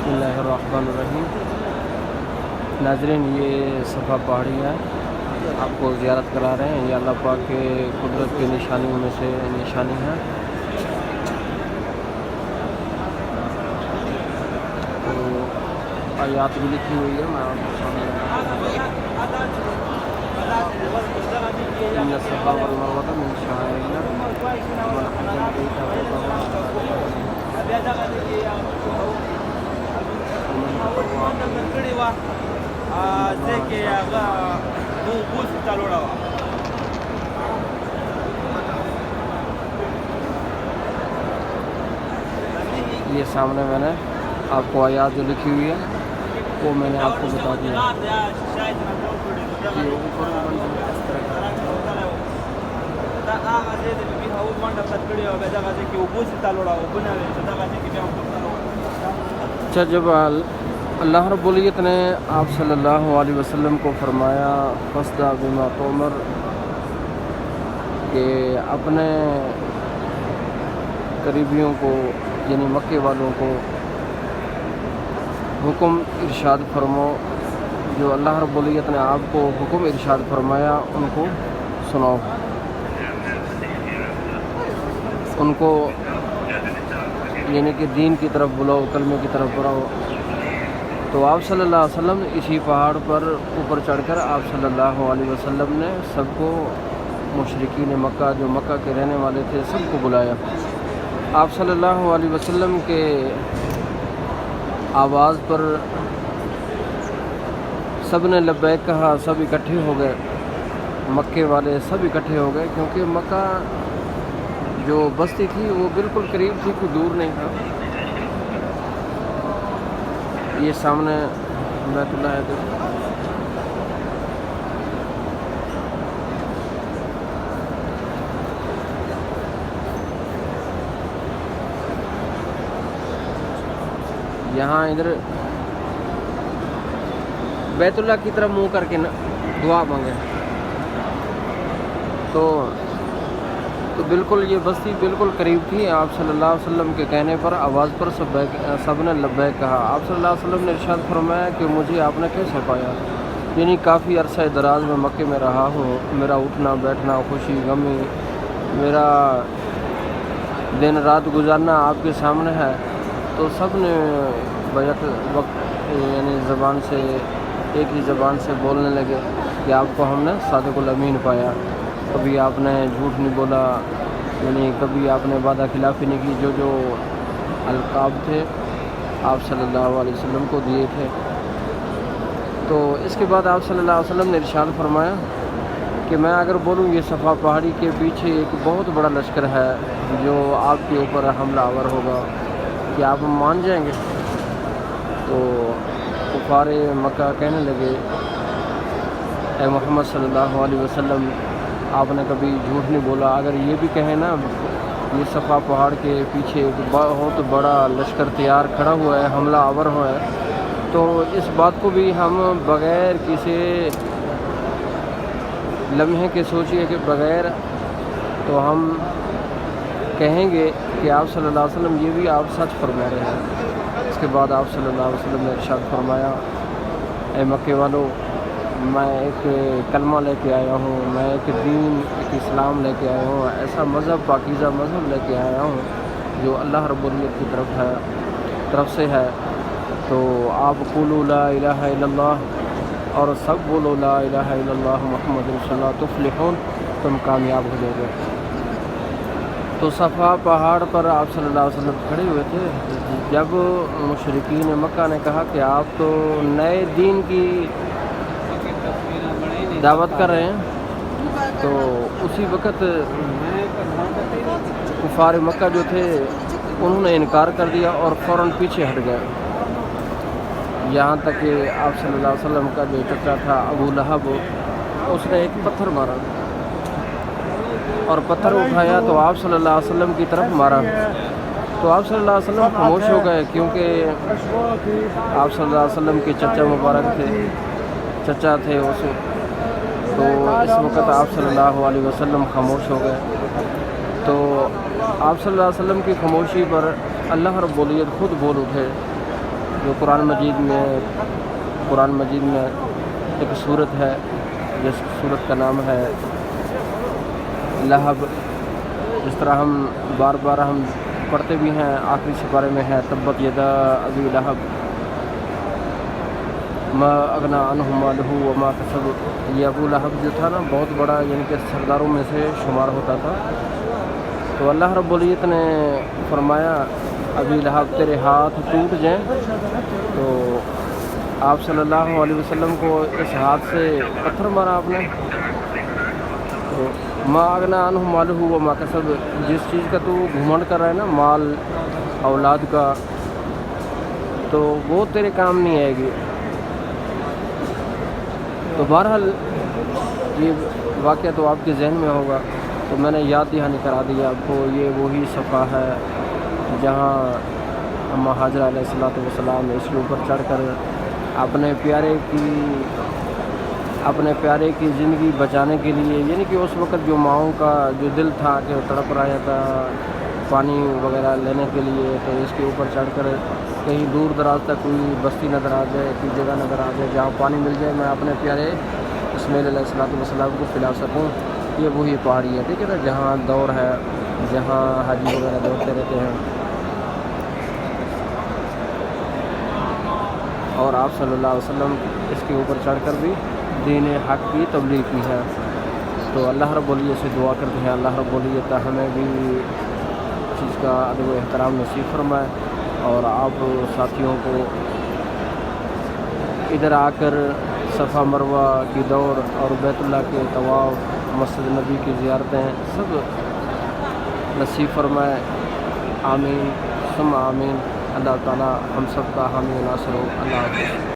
बिस्मिल्लाहिर्रहमानिर्रहीम। नाज़रीन, ये सफ़ा पहाड़ी है, आपको ज़ियारत करा रहे हैं। ये अल्लाह पाक के कुदरत की निशानियों में से निशानी है। तो आयात भी लिखी हुई है, मैं आपके सामने इन्ना सफ़ा वल मरवा मिन शाइरिल्लाह वल हज्जुल बैता ये सामने मैंने आपको आयात जो लिखी हुई है वो मैंने आपको बता दिया। ये ऊपर इस तरह का अच्छा, जब अल्लाह रब्बुल इज़्ज़त ने आप सल्लल्लाहु अलैहि वसल्लम को फरमाया फस्दा बिमा तुमर कि अपने करीबियों को यानी मक्के वालों को हुक्म इरशाद फरमाओ, जो अल्लाह रब्बुल इज़्ज़त ने आपको हुक्म इरशाद फरमाया उनको सुनाओ, उनको यानी कि दीन की तरफ बुलाओ, कलमे की तरफ बुलाओ। तो आप सल्लल्लाहु अलैहि वसल्लम इसी पहाड़ पर ऊपर चढ़कर आप सल्लल्लाहु अलैहि वसल्लम ने सबको मुशरिकीन मक्का, जो मक्का के रहने वाले थे, सबको बुलाया। आप सल्लल्लाहु अलैहि वसल्लम के आवाज़ पर सब ने लब्बैक कहा, सब इकट्ठे हो गए, मक्के वाले सब इकट्ठे हो गए, क्योंकि मक्का जो बस्ती थी वो बिल्कुल करीब थी, कोई दूर नहीं था। ये सामने बैतुल्लाह है। यहाँ इधर बैतुल्लाह की तरफ मुंह करके न दुआ मांगे। तो बिल्कुल ये बस्ती बिल्कुल करीब थी। आप सल्लल्लाहु अलैहि वसल्लम के कहने पर, आवाज़ पर सब ने लब्बैक कहा। आप सल्लल्लाहु अलैहि वसल्लम ने इरशाद फरमाया कि मुझे आपने कैसे पाया, यानी काफ़ी अरसा दराज में मक्के में रहा हूँ, मेरा उठना बैठना, खुशी गमी, मेरा दिन रात गुजारना आपके सामने है। तो सब ने बैक वक्त यानी ज़बान से एक ही ज़बान से बोलने लगे कि आपको हमने सादिकुल अमीन पाया, कभी आपने झूठ नहीं बोला, यानी कभी आपने वादा खिलाफ़ी नहीं की। जो अलकाब थे आप सल्लल्लाहु अलैहि वसल्लम को दिए थे। तो इसके बाद आप सल्लल्लाहु अलैहि वसल्लम ने इरशाद फरमाया कि मैं अगर बोलूँ ये सफ़ा पहाड़ी के पीछे एक बहुत बड़ा लश्कर है जो आपके ऊपर हमलावर होगा, कि आप मान जाएंगे? तो कुफारे मक्का कहने लगे, ए मोहम्मद सल्लल्लाहु अलैहि वसल्लम, आपने कभी झूठ नहीं बोला। अगर ये भी कहें ना ये सफ़ा पहाड़ के पीछे बहुत बड़ा लश्कर तैयार खड़ा हुआ है, हमला आवर हुआ है, तो इस बात को भी हम बग़ैर किसी लम्हे के सोचिए कि बग़ैर तो हम कहेंगे कि आप सल्लल्लाहु अलैहि वसल्लम ये भी आप सच फरमा रहे हैं। इसके बाद आप सल्लल्लाहु अलैहि वसल्लम ने इरशाद फरमाया, ए मक्के वालों, मैं एक कलमा लेके आया हूँ, मैं एक दीन, एक इस्लाम लेके आया हूँ, ऐसा मज़हब, पाकीज़ा मज़हब लेके आया हूँ जो अल्लाह रब्बुल इज़्ज़त की तरफ से है। तो आप क़ुलू ला इलाहा इल्लल्लाह, और सब बोलो ला इलाहा इल्लल्लाह मुहम्मदुर रसूलुल्लाह तुफ़्लिहून, तुम कामयाब हो जाओगे। तो सफ़ा पहाड़ पर आप सल्लल्लाहु अलैहि वसल्लम खड़े हुए थे। जब मुशरिकीन मक्का ने कहा कि आप तो नए दीन की दावत कर रहे हैं, तो उसी वक़्त कुफार मक्का जो थे उन्होंने इनकार कर दिया और फ़ौरन पीछे हट गए। यहाँ तक कि आप सल्लल्लाहु अलैहि वसल्लम का जो चचा था अबू लहब, उसने एक पत्थर मारा और पत्थर उठाया तो आप सल्लल्लाहु अलैहि वसल्लम की तरफ मारा। तो आप सल्लल्लाहु अलैहि वसल्लम खामोश हो गए, क्योंकि आप सल्लल्लाहु अलैहि वसल्लम के चचा मुबारक थे, चचा थे उसे। तो इस वक्त आप सल्लल्लाहु अलैहि वसल्लम खामोश हो गए। तो आप सल्लल्लाहु अलैहि वसल्लम की खामोशी पर अल्लाह रब्बुल इज़्ज़त खुद बोल उठे جو قرآن مجید میں ایک صورت ہے جس صورت کا نام ہے لہب. جس طرح ہم بار بار ہم پڑھتے بھی ہیں، آخری سپارے میں ہے تبت یدا ابی لہب ما اغنا عنہ مالہ وما کسب. یہ ابو لہب جو تھا نا بہت بڑا یعنی کہ سرداروں میں سے شمار ہوتا تھا. تو اللہ رب العزت نے فرمایا ابی لہب تیرے ہاتھ ٹوٹ جائیں. تو آپ صلی اللہ علیہ وسلم کو اس ہاتھ سے پتھر مارا آپ نے. تو ما اغنا عنہ مالہ وما کسب، جس چیز کا تو گھمنڈ کر رہا ہے نا، مال اولاد کا، تو وہ تیرے کام نہیں آئے گی. تو بہرحال یہ واقعہ تو آپ کے ذہن میں ہوگا، تو میں نے یاد دہانی کرا دیا آپ کو. یہ وہی صفحہ ہے جہاں اماں حاجرہ علیہ السلام اس کے اوپر چڑھ کر اپنے پیارے کی زندگی بچانے کے لیے، یعنی کہ اس وقت جو ماؤں کا جو دل تھا کہ وہ تڑپ رہا تھا پانی وغیرہ لینے کے لیے، تو اس کے اوپر چڑھ کر کہیں دور دراز تک کوئی بستی نظر آ جائے، کوئی جگہ نظر آ جائے جہاں پانی مل جائے، میں اپنے پیارے اسماعیل علیہ السلام کو پلا سکوں. یہ وہی پہاڑی ہے، ٹھیک ہے نا، جہاں دور ہے، جہاں حاجی وغیرہ دوڑتے رہتے ہیں. اور آپ صلی اللہ علیہ وسلم اس کے اوپر چڑھ کر بھی دین حق کی تبلیغ کی ہے. تو اللہ رب العزت سے دعا کرتے ہیں اللہ رب العزت ہمیں بھی چیز کا ادب و احترام نصیب فرمائے، اور آپ ساتھیوں کو ادھر آ کر صفا مروہ کی دوڑ اور بیت اللہ کے طواف، مسجد نبی کی زیارتیں سب نصیب فرمائے. آمین ثم آمین. اللہ تعالیٰ ہم سب کا حامی و ناصر ہو. اللہ حافظ.